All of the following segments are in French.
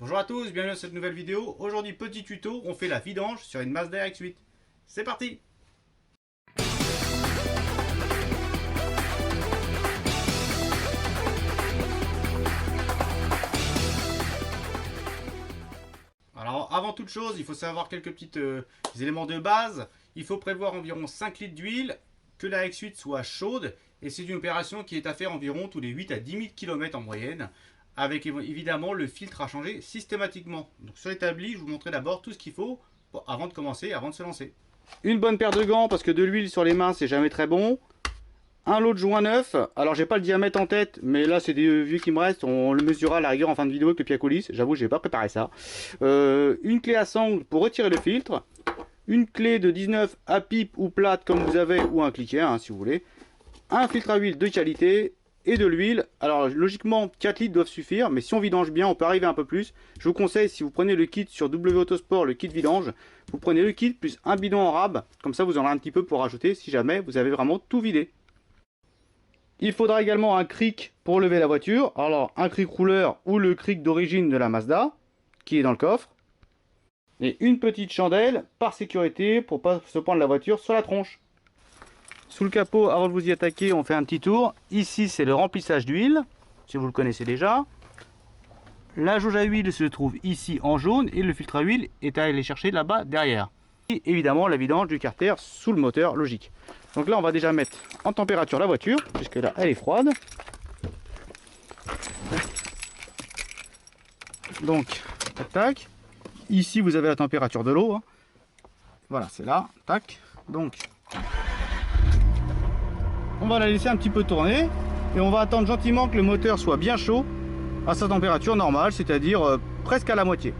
Bonjour à tous, bienvenue dans cette nouvelle vidéo. Aujourd'hui, petit tuto, on fait la vidange sur une Mazda RX-8. C'est parti! Alors, avant toute chose, il faut savoir quelques petits éléments de base. Il faut prévoir environ 5 litres d'huile, que la RX-8 soit chaude, et c'est une opération qui est à faire environ tous les 8 à 10 000 km en moyenne, avec évidemment le filtre à changer systématiquement. Donc sur l'établi, je vous montrerai d'abord tout ce qu'il faut avant de commencer, avant de se lancer. Une bonne paire de gants, parce que de l'huile sur les mains, c'est jamais très bon. Un lot de joint neuf. Alors j'ai pas le diamètre en tête, mais là c'est des vieux qui me restent. On le mesurera à la rigueur en fin de vidéo avec le pied à coulisse. J'avoue, j'ai pas préparé ça. Une clé à sangle pour retirer le filtre. Une clé de 19 à pipe ou plate comme vous avez, ou un cliquet hein, si vous voulez. Un filtre à huile de qualité et de l'huile. Alors logiquement 4 litres doivent suffire, mais si on vidange bien on peut arriver un peu plus. Je vous conseille, si vous prenez le kit sur W Autosport, le kit vidange, vous prenez le kit plus un bidon en rab. Comme ça vous en aurez un petit peu pour rajouter si jamais vous avez vraiment tout vidé. Il faudra également un cric pour lever la voiture. Alors un cric rouleur ou le cric d'origine de la Mazda qui est dans le coffre. Et une petite chandelle par sécurité pour pas se prendre la voiture sur la tronche. Sous le capot, avant de vous y attaquer, on fait un petit tour. Ici c'est le remplissage d'huile, si vous le connaissez déjà. La jauge à huile se trouve ici en jaune et le filtre à huile est à aller chercher là-bas derrière. Et évidemment la vidange du carter sous le moteur, logique. Donc là on va déjà mettre en température la voiture, puisque là elle est froide. Donc, tac tac. Ici vous avez la température de l'eau. Hein. Voilà, c'est là, tac. Donc, on va la laisser un petit peu tourner. Et on va attendre gentiment que le moteur soit bien chaud à sa température normale, c'est-à-dire presque à la moitié.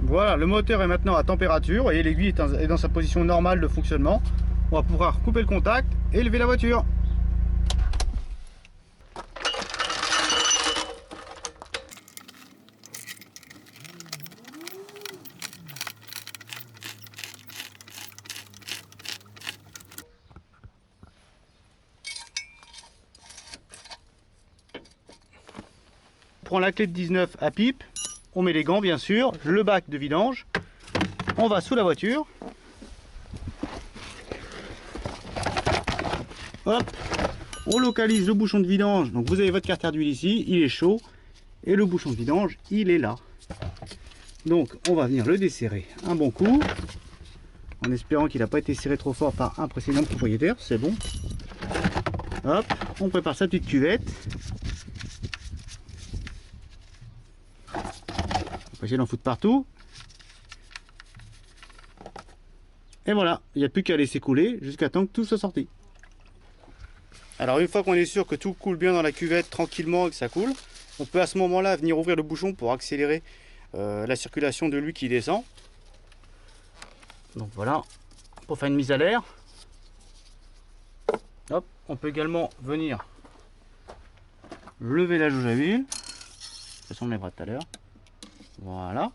Voilà, le moteur est maintenant à température et l'aiguille est dans sa position normale de fonctionnement. On va pouvoir couper le contact et lever la voiture. On prend la clé de 19 à pipe, on met les gants bien sûr, le bac de vidange, on va sous la voiture. Hop, on localise le bouchon de vidange. Donc vous avez votre carter d'huile ici, il est chaud. Et le bouchon de vidange, il est là. Donc on va venir le desserrer un bon coup. En espérant qu'il n'a pas été serré trop fort par un précédent propriétaire. C'est bon. Hop, on prépare sa petite cuvette. On va essayer d'en foutre partout. Et voilà, il n'y a plus qu'à laisser couler jusqu'à temps que tout soit sorti. Alors une fois qu'on est sûr que tout coule bien dans la cuvette tranquillement et que ça coule, on peut à ce moment-là venir ouvrir le bouchon pour accélérer la circulation de l'huile qui descend. Donc voilà, pour faire une mise à l'air. Hop, on peut également venir lever la jauge à huile. De toute façon on le lèvera tout à l'heure. Voilà.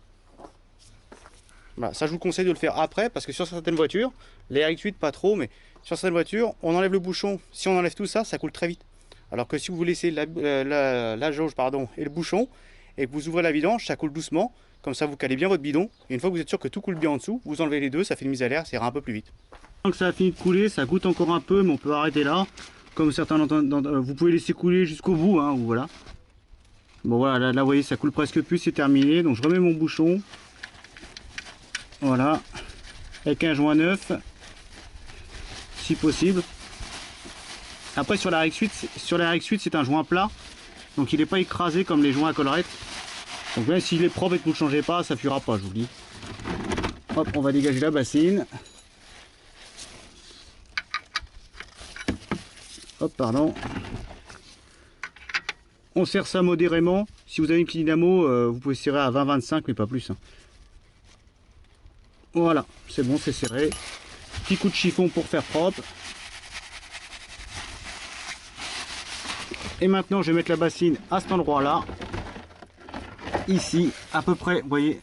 Voilà, ça je vous conseille de le faire après parce que sur certaines voitures, les RX-8 pas trop, mais sur certaines voitures, on enlève le bouchon. Si on enlève tout ça, ça coule très vite. Alors que si vous laissez la jauge pardon, et le bouchon et que vous ouvrez la vidange, ça coule doucement. Comme ça, vous calez bien votre bidon. Et une fois que vous êtes sûr que tout coule bien en dessous, vous enlevez les deux, ça fait une mise à l'air, ça ira un peu plus vite. Donc ça a fini de couler, ça goûte encore un peu, mais on peut arrêter là. Comme certains vous pouvez laisser couler jusqu'au bout, hein, voilà. Bon voilà, là vous voyez, ça coule presque plus, c'est terminé. Donc je remets mon bouchon. Voilà, avec un joint neuf, si possible. Après sur la RX-8, c'est un joint plat, donc il n'est pas écrasé comme les joints à collerette. Donc même s'il est propre et que vous ne le changez pas, ça ne fuira pas, je vous le dis. Hop, on va dégager la bassine. Hop, pardon. On serre ça modérément. Si vous avez une petite dynamo, vous pouvez serrer à 20-25, mais pas plus. Hein. Voilà, c'est bon, c'est serré. Petit coup de chiffon pour faire propre. Et maintenant, je vais mettre la bassine à cet endroit-là. Ici, à peu près, vous voyez,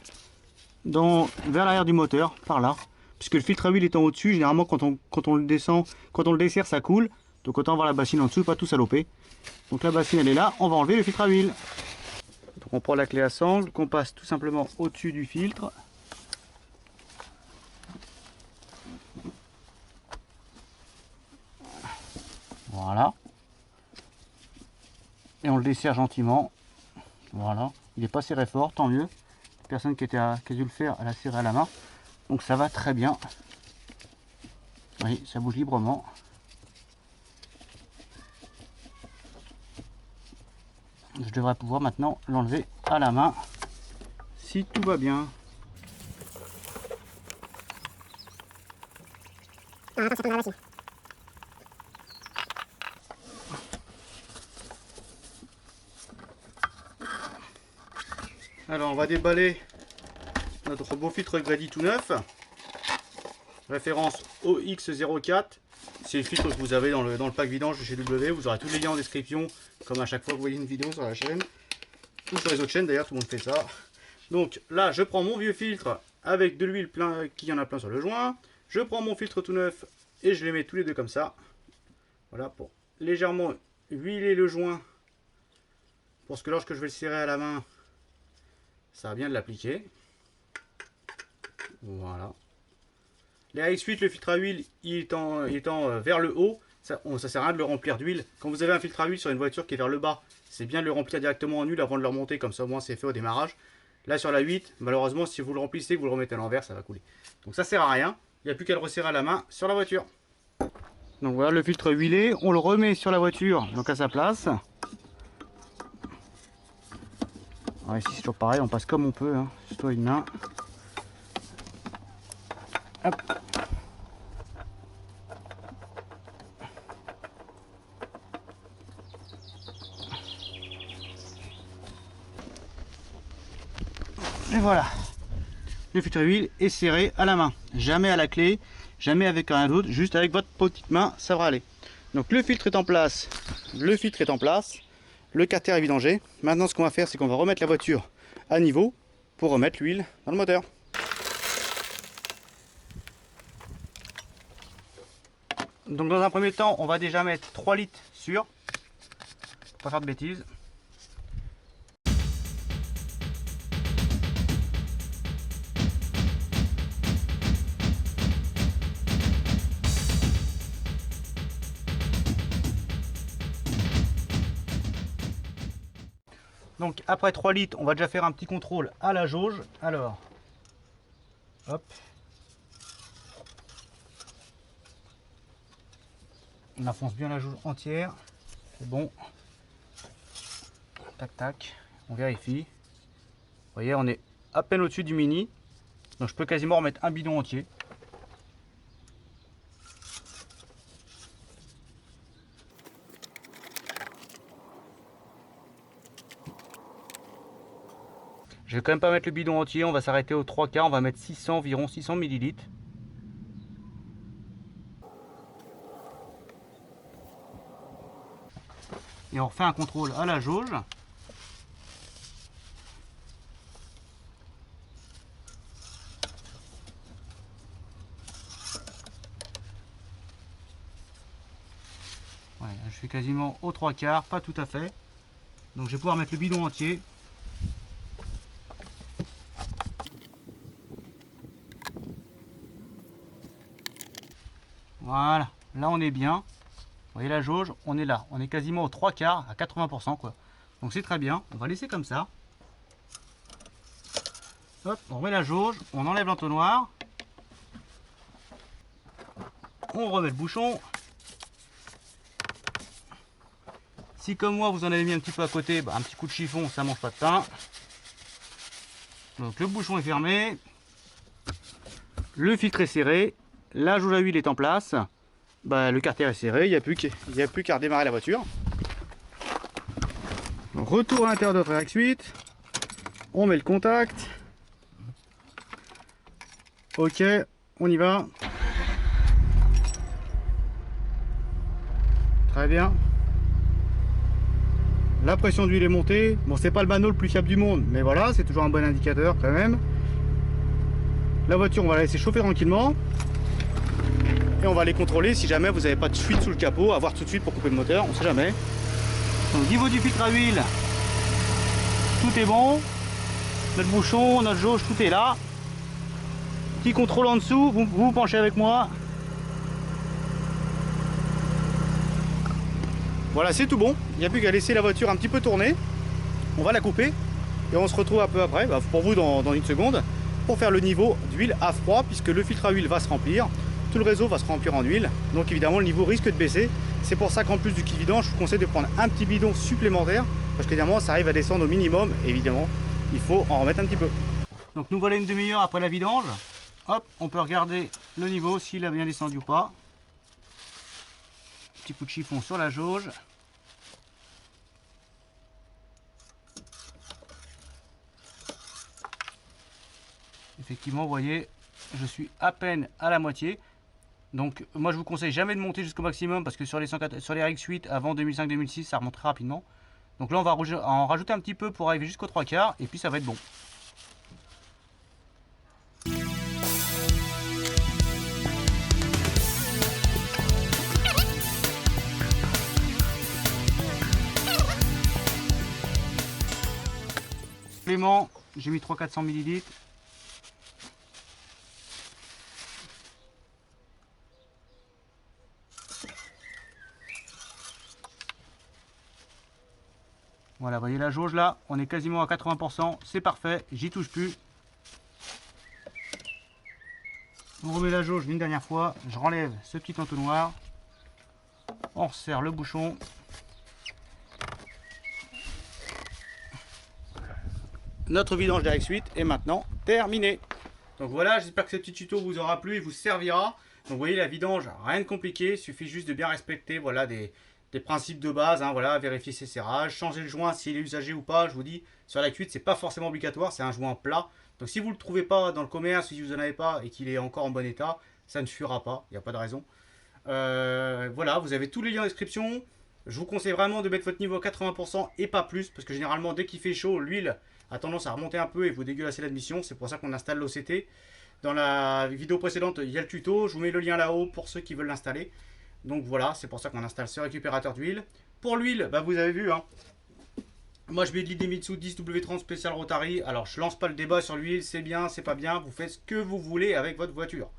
vers l'arrière du moteur, par là. Puisque le filtre à huile étant au-dessus, généralement, quand on le descend, quand on le dessert, ça coule. Donc autant avoir la bassine en dessous, pas tout saloper. Donc la bassine, elle est là. On va enlever le filtre à huile. Donc on prend la clé à sangle qu'on passe tout simplement au-dessus du filtre. Voilà. Et on le desserre gentiment. Voilà. Il n'est pas serré fort, tant mieux. La personne qui a dû le faire, elle a serré à la main. Donc ça va très bien. Oui, ça bouge librement. Je devrais pouvoir maintenant l'enlever à la main si tout va bien. Alors on va déballer notre beau filtre Grady tout neuf. Référence OX04. C'est le filtre que vous avez dans le pack vidange de chez W. Vous aurez tous les liens en description, comme à chaque fois que vous voyez une vidéo sur la chaîne. Ou sur les autres chaînes d'ailleurs, tout le monde fait ça. Donc là, je prends mon vieux filtre avec de l'huile plein, qui en a plein sur le joint. Je prends mon filtre tout neuf et je les mets tous les deux comme ça. Voilà, pour légèrement huiler le joint. Pour que lorsque je vais le serrer à la main, ça va bien de l'appliquer. Voilà. Les AX8, le filtre à huile, il étant vers le haut, ça sert à rien de le remplir d'huile. Quand vous avez un filtre à huile sur une voiture qui est vers le bas, c'est bien de le remplir directement en huile avant de le remonter, comme ça au moins c'est fait au démarrage. Là sur la 8, malheureusement si vous le remplissez, que vous le remettez à l'envers, ça va couler. Donc ça sert à rien, il n'y a plus qu'à le resserrer à la main sur la voiture. Donc voilà le filtre huilé, on le remet sur la voiture, donc à sa place. Alors ici c'est toujours pareil, on passe comme on peut, hein. Surtout une main. Hop. Et voilà, le filtre à huile est serré à la main, jamais à la clé, jamais avec rien d'autre, juste avec votre petite main, ça va aller. Donc le filtre est en place, le carter est vidangé. Maintenant ce qu'on va faire, c'est qu'on va remettre la voiture à niveau pour remettre l'huile dans le moteur. Donc dans un premier temps, on va déjà mettre 3 litres sur, pas faire de bêtises. Donc après 3 litres, on va déjà faire un petit contrôle à la jauge. Alors, hop. On enfonce bien la jauge entière. C'est bon. Tac tac. On vérifie. Vous voyez, on est à peine au-dessus du mini. Donc je peux quasiment remettre un bidon entier. Je vais quand même pas mettre le bidon entier, on va s'arrêter aux 3/4, on va mettre 600, environ 600 ml. Et on refait un contrôle à la jauge. Ouais, je suis quasiment aux 3/4, pas tout à fait. Donc je vais pouvoir mettre le bidon entier. Voilà, là on est bien. Vous voyez la jauge, on est là. On est quasiment aux 3/4, à 80% quoi. Donc c'est très bien, on va laisser comme ça. Hop, on remet la jauge, on enlève l'entonnoir. On remet le bouchon. Si comme moi vous en avez mis un petit peu à côté, bah, un petit coup de chiffon, ça mange pas de pain. Donc le bouchon est fermé. Le filtre est serré. La jauge à huile est en place. Bah, le carter est serré, il n'y a plus qu'à redémarrer la voiture. Donc, retour à l'intérieur de notre AX8. On met le contact. Ok, on y va. Très bien. La pression d'huile est montée. Bon, c'est pas le banneau le plus fiable du monde, mais voilà, c'est toujours un bon indicateur quand même. La voiture, on va la laisser chauffer tranquillement. Et on va les contrôler si jamais vous n'avez pas de fuite sous le capot, à voir tout de suite pour couper le moteur, on sait jamais. Donc, au niveau du filtre à huile, tout est bon. Notre bouchon, notre jauge, tout est là. Petit contrôle en dessous, vous penchez avec moi. Voilà, c'est tout bon. Il n'y a plus qu'à laisser la voiture un petit peu tourner. On va la couper et on se retrouve un peu après, pour vous dans une seconde, pour faire le niveau d'huile à froid, puisque le filtre à huile va se remplir. Tout le réseau va se remplir en huile. Donc évidemment, le niveau risque de baisser. C'est pour ça qu'en plus du kit vidange, je vous conseille de prendre un petit bidon supplémentaire, parce qu'évidemment, ça arrive à descendre au minimum. Et évidemment, il faut en remettre un petit peu. Donc nous voilà une demi-heure après la vidange. Hop, on peut regarder le niveau, s'il a bien descendu ou pas. Petit coup de chiffon sur la jauge. Effectivement, vous voyez, je suis à peine à la moitié. Donc moi je vous conseille jamais de monter jusqu'au maximum, parce que sur les RX8 avant 2005-2006 ça remonte très rapidement. Donc là on va en rajouter un petit peu pour arriver jusqu'aux 3/4 et puis ça va être bon. Complément, j'ai mis 300-400 ml. Voilà, vous voyez la jauge là, on est quasiment à 80%, c'est parfait, j'y touche plus. On remet la jauge une dernière fois, je renlève ce petit entonnoir, on resserre le bouchon. Notre vidange d'RX8 est maintenant terminée. Donc voilà, j'espère que ce petit tuto vous aura plu et vous servira. Donc vous voyez la vidange, rien de compliqué, il suffit juste de bien respecter voilà, des principes de base, hein, voilà, vérifier ses serrages, changer le joint s'il est usagé ou pas. Je vous dis, sur la RX8 c'est pas forcément obligatoire, c'est un joint plat. Donc si vous ne le trouvez pas dans le commerce, si vous n'en avez pas et qu'il est encore en bon état, ça ne suffira pas, il n'y a pas de raison. Voilà, vous avez tous les liens en description. Je vous conseille vraiment de mettre votre niveau à 80% et pas plus, parce que généralement dès qu'il fait chaud, l'huile a tendance à remonter un peu et vous dégueulasser l'admission. C'est pour ça qu'on installe l'OCT. Dans la vidéo précédente, il y a le tuto, je vous mets le lien là-haut pour ceux qui veulent l'installer. Donc voilà, c'est pour ça qu'on installe ce récupérateur d'huile. Pour l'huile, bah vous avez vu, hein. Moi je mets de l'Idemitsu 10W30 spécial Rotary. Alors je lance pas le débat sur l'huile, c'est bien, c'est pas bien, vous faites ce que vous voulez avec votre voiture.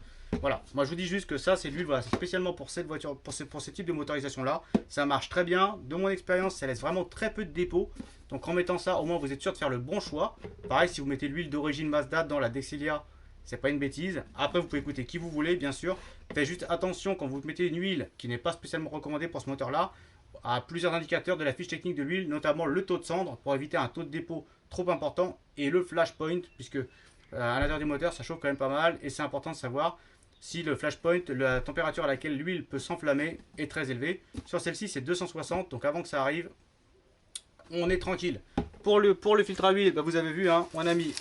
Voilà, moi je vous dis juste que ça c'est de l'huile, voilà, c'est spécialement pour cette voiture, pour ce type de motorisation là. Ça marche très bien, de mon expérience ça laisse vraiment très peu de dépôt. Donc en mettant ça, au moins vous êtes sûr de faire le bon choix. Pareil, si vous mettez l'huile d'origine Mazda dans la Dexelia, c'est pas une bêtise. Après vous pouvez écouter qui vous voulez bien sûr. Faites juste attention quand vous mettez une huile qui n'est pas spécialement recommandée pour ce moteur là, à plusieurs indicateurs de la fiche technique de l'huile, notamment le taux de cendre pour éviter un taux de dépôt trop important et le flashpoint, puisque à l'intérieur du moteur ça chauffe quand même pas mal et c'est important de savoir si le flashpoint, la température à laquelle l'huile peut s'enflammer est très élevée. Sur celle-ci c'est 260, donc avant que ça arrive on est tranquille. Pour le filtre à huile, bah vous avez vu, hein, on a mis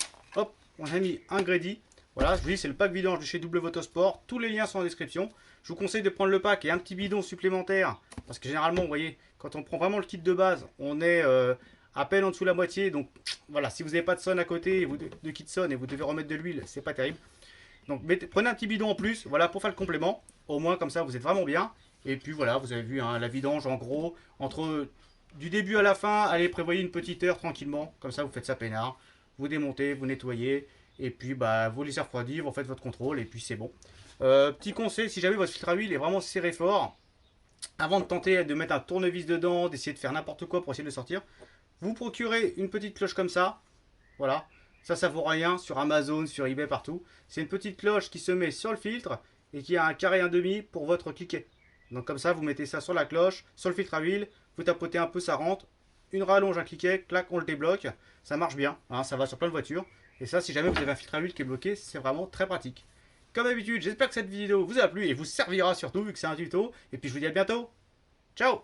un Grady. Voilà, je vous dis c'est le pack vidange de chez W Autosport. Tous les liens sont en description. Je vous conseille de prendre le pack et un petit bidon supplémentaire, parce que généralement, vous voyez, quand on prend vraiment le kit de base, on est à peine en dessous de la moitié. Donc voilà, si vous n'avez pas de sonne à côté, de kit sonne et vous devez remettre de l'huile, c'est pas terrible. Donc prenez un petit bidon en plus, voilà, pour faire le complément. Au moins comme ça, vous êtes vraiment bien. Et puis voilà, vous avez vu, hein, la vidange en gros, entre du début à la fin, allez, prévoyez une petite heure tranquillement. Comme ça, vous faites ça peinard. Vous démontez, vous nettoyez. Et puis, bah, vous laissez refroidir, vous faites votre contrôle. Et puis, c'est bon. Petit conseil, si jamais votre filtre à huile est vraiment serré fort, avant de tenter de mettre un tournevis dedans, d'essayer de faire n'importe quoi pour essayer de le sortir, vous procurez une petite cloche comme ça. Voilà. Ça vaut rien sur Amazon, sur eBay, partout. C'est une petite cloche qui se met sur le filtre et qui a un carré 1,5 pour votre cliquet. Donc comme ça, vous mettez ça sur la cloche, sur le filtre à huile, vous tapotez un peu, ça rentre. Une rallonge, un cliquet, clac, on le débloque. Ça marche bien, hein, ça va sur plein de voitures. Et ça, si jamais vous avez un filtre à huile qui est bloqué, c'est vraiment très pratique. Comme d'habitude, j'espère que cette vidéo vous a plu et vous servira surtout vu que c'est un tuto. Et puis je vous dis à bientôt. Ciao!